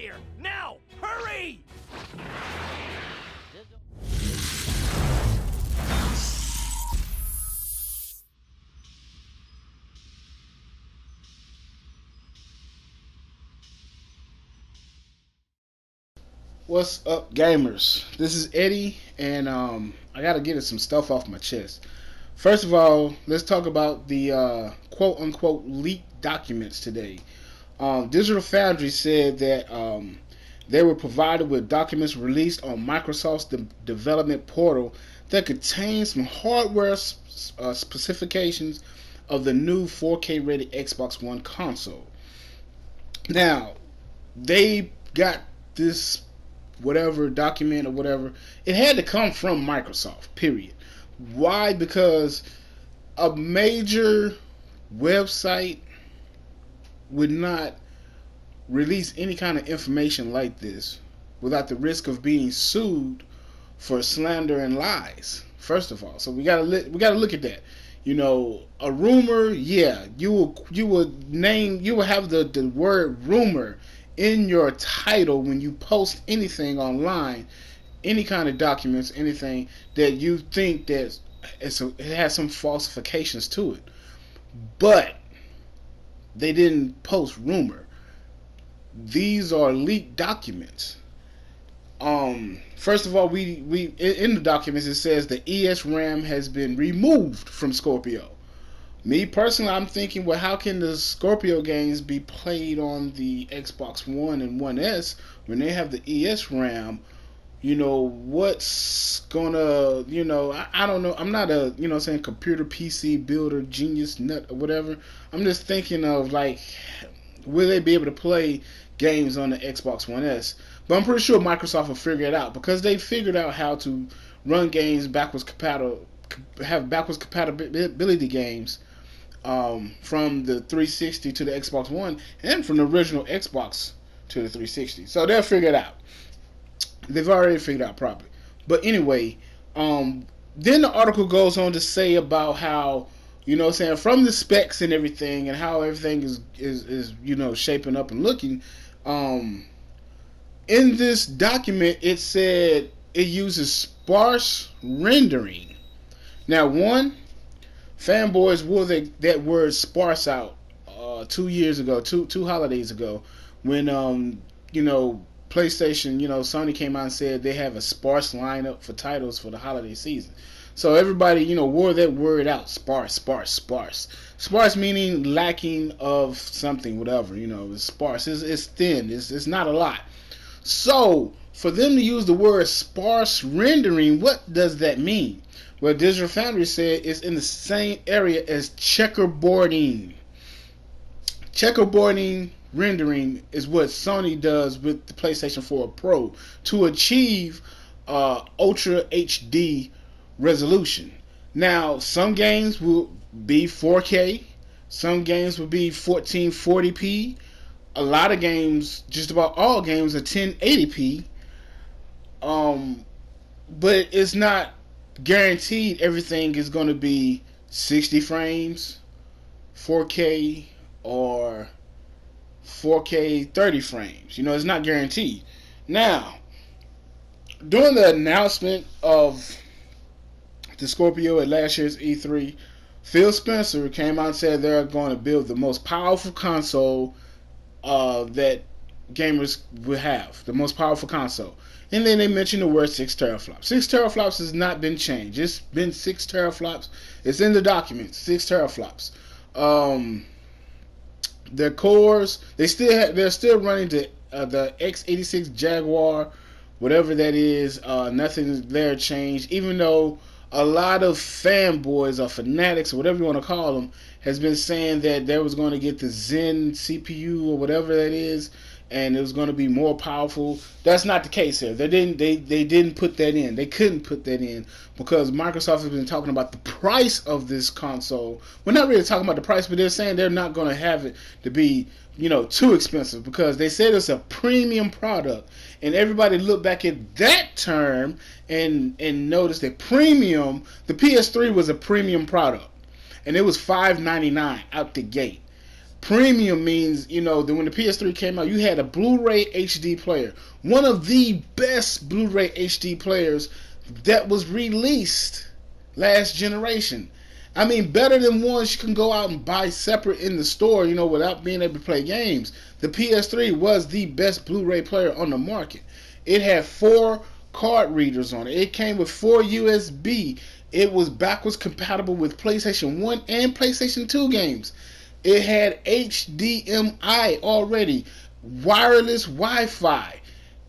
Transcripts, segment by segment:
here! Now! Hurry! What's up, gamers? This is Eddie, and I gotta get some stuff off my chest. First of all, let's talk about the quote-unquote leaked documents today. Digital Foundry said that they were provided with documents released on Microsoft's development portal that contain some hardware specifications of the new 4K ready Xbox One console. Now, they got this whatever document or whatever. It had to come from Microsoft, period. Why? Because a major website would not release any kind of information like this without the risk of being sued for slander and lies. First of all, so we gotta look at that. You know, a rumor, yeah, you will have the word rumor in your title when you post anything online, any kind of documents, anything that you think that it has some falsifications to it. But they didn't post rumor. These are leaked documents. First of all, we in the documents it says the ESRAM has been removed from Scorpio. Me personally, I'm thinking, well, how can the Scorpio games be played on the Xbox One and One S when they have the ESRAM? You know, what's gonna, I don't know. I'm not a, saying computer PC builder, genius, nut, or whatever. I'm just thinking of, like, will they be able to play games on the Xbox One S? But I'm pretty sure Microsoft will figure it out because they figured out how to run games backwards compatible, have backwards compatibility games from the 360 to the Xbox One and from the original Xbox to the 360. So they'll figure it out. They've already figured it out properly. But anyway, then the article goes on to say about how, from the specs and everything and how everything is shaping up and looking. In this document, it said it uses sparse rendering. Now, fanboys wore that word sparse out 2 years ago, two holidays ago, when PlayStation, Sony came out and said they have a sparse lineup for titles for the holiday season. So everybody, wore that word out, sparse. Sparse meaning lacking of something, whatever, it's sparse. It's thin. It's not a lot. So for them to use the word sparse rendering, what does that mean? Well, Digital Foundry said it's in the same area as checkerboarding. Checkerboarding rendering is what Sony does with the PlayStation 4 Pro to achieve Ultra HD resolution. Now, some games will be 4K, some games will be 1440p. A lot of games, just about all games, are 1080p. But it's not guaranteed everything is going to be 60 frames, 4K, or 4K 30 frames. It's not guaranteed. Now, during the announcement of the Scorpio at last year's E3, Phil Spencer came out and said they're going to build the most powerful console that gamers will have. The most powerful console. And then they mentioned the word 6 teraflops. 6 teraflops has not been changed. It's been 6 teraflops. It's in the documents. 6 teraflops. Their cores, they're still running the x86 Jaguar, whatever that is. Nothing there changed. Even though a lot of fanboys or fanatics or whatever you want to call them has been saying that they was going to get the Zen CPU or whatever that is, and it was going to be more powerful. That's not the case here. They didn't put that in. They couldn't put that in because Microsoft has been talking about the price of this console. We're not really talking about the price, but they're saying they're not going to have it to be too expensive because they said it's a premium product. And everybody look back at that term and notice that premium, the PS3 was a premium product. And it was $599 out the gate. Premium means, that when the PS3 came out, you had a Blu-ray HD player. One of the best Blu-ray HD players that was released last generation. I mean, better than ones you can go out and buy separate in the store, without being able to play games. The PS3 was the best Blu-ray player on the market. It had 4 card readers on it. It came with 4 USB. It was backwards compatible with PlayStation 1 and PlayStation 2 games. It had HDMI already, wireless Wi-Fi.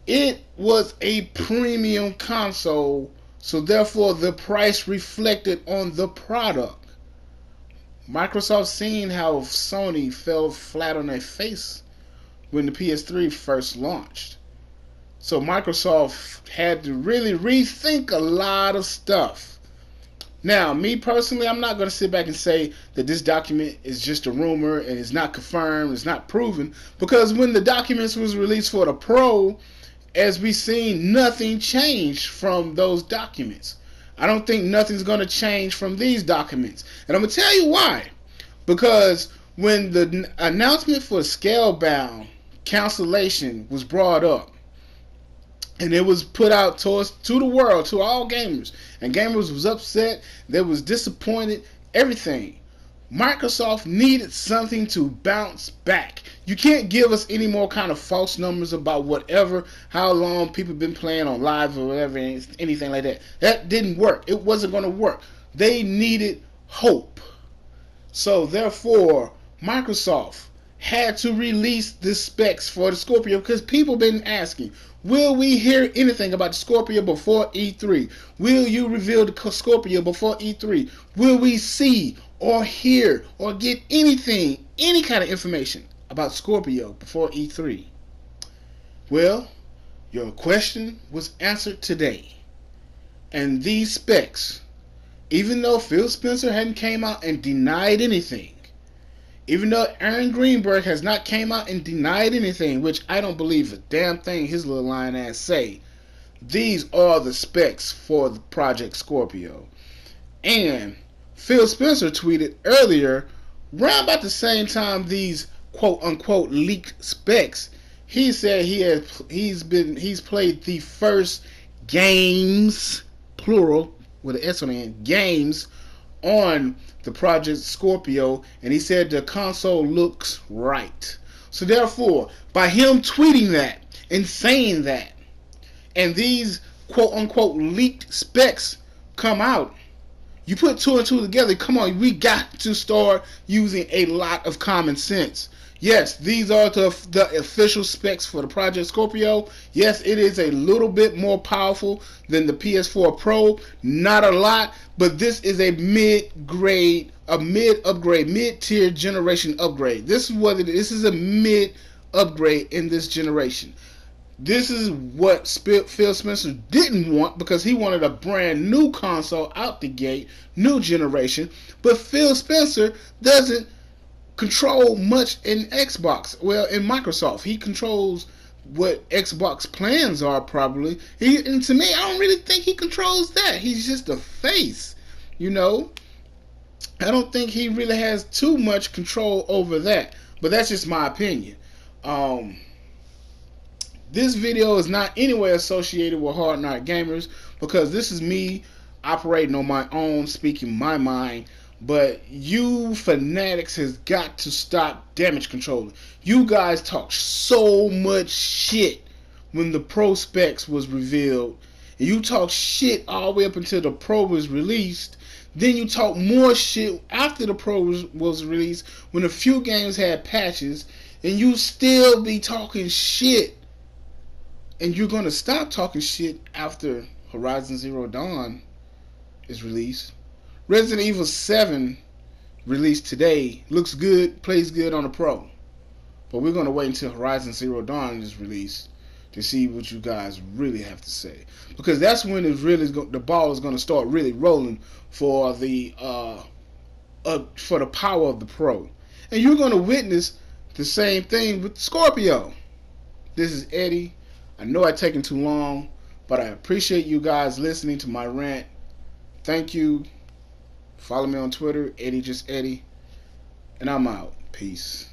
It was a premium console, so therefore the price reflected on the product. Microsoft seen how Sony fell flat on their face when the PS3 first launched. So Microsoft had to really rethink a lot of stuff. Now, me personally, I'm not going to sit back and say that this document is just a rumor and it's not confirmed, it's not proven, because when the documents was released for the Pro, as we seen, nothing changed from those documents. I don't think nothing's going to change from these documents. And I'm going to tell you why. Because when the announcement for Scalebound cancellation was brought up, and it was put out to the world, to all gamers, and gamers was upset, they was disappointed, everything. Microsoft needed something to bounce back. You can't give us any more kind of false numbers about whatever, how long people been playing on live or whatever, anything like that. That didn't work. It wasn't going to work. They needed hope. So therefore, Microsoft had to release the specs for the Scorpio, because people been asking, will we hear anything about the Scorpio before E3? Will you reveal the Scorpio before E3? Will we see or hear or get anything, any kind of information about Scorpio before E3? Well, your question was answered today. And these specs, even though Phil Spencer hadn't came out and denied anything, even though Aaron Greenberg has not came out and denied anything, which I don't believe a damn thing his little lying ass say, these are the specs for the Project Scorpio. And Phil Spencer tweeted earlier, around about the same time these quote unquote leaked specs, he said he's played the first games, plural with an S on the end, games on the Project Scorpio, and he said the console looks right. So therefore, by him tweeting that and saying that, and these quote unquote leaked specs come out, you put 2 and 2 together. Come on, we got to start using a lot of common sense. Yes, these are the official specs for the Project Scorpio. Yes, it is a little bit more powerful than the PS4 Pro. Not a lot, but this is a mid-tier generation upgrade. This is what it is. This is a mid upgrade in this generation. This is what Phil Spencer didn't want, because he wanted a brand new console out the gate, new generation. But Phil Spencer doesn't control much in Xbox. Well, in Microsoft, he controls what Xbox plans are probably. And to me, I don't really think he controls that. He's just a face, I don't think he really has too much control over that. But that's just my opinion. This video is not anywhere associated with Hard Knock Gamers, because this is me operating on my own, speaking my mind. But you fanatics has got to stop damage controlling. You guys talk so much shit when the Pro specs was revealed, and you talk shit all the way up until the Pro was released. Then you talk more shit after the Pro was released, when a few games had patches, and you still be talking shit. And you're going to stop talking shit after Horizon Zero Dawn is released. Resident Evil 7 released today. Looks good, plays good on the Pro. But we're going to wait until Horizon Zero Dawn is released to see what you guys really have to say. Because that's when the ball is going to start really rolling for the power of the Pro. And you're going to witness the same thing with Scorpio. This is Eddie. I know I've taken too long, but I appreciate you guys listening to my rant. Thank you. Follow me on Twitter, Eddie Just Eddie. And I'm out. Peace.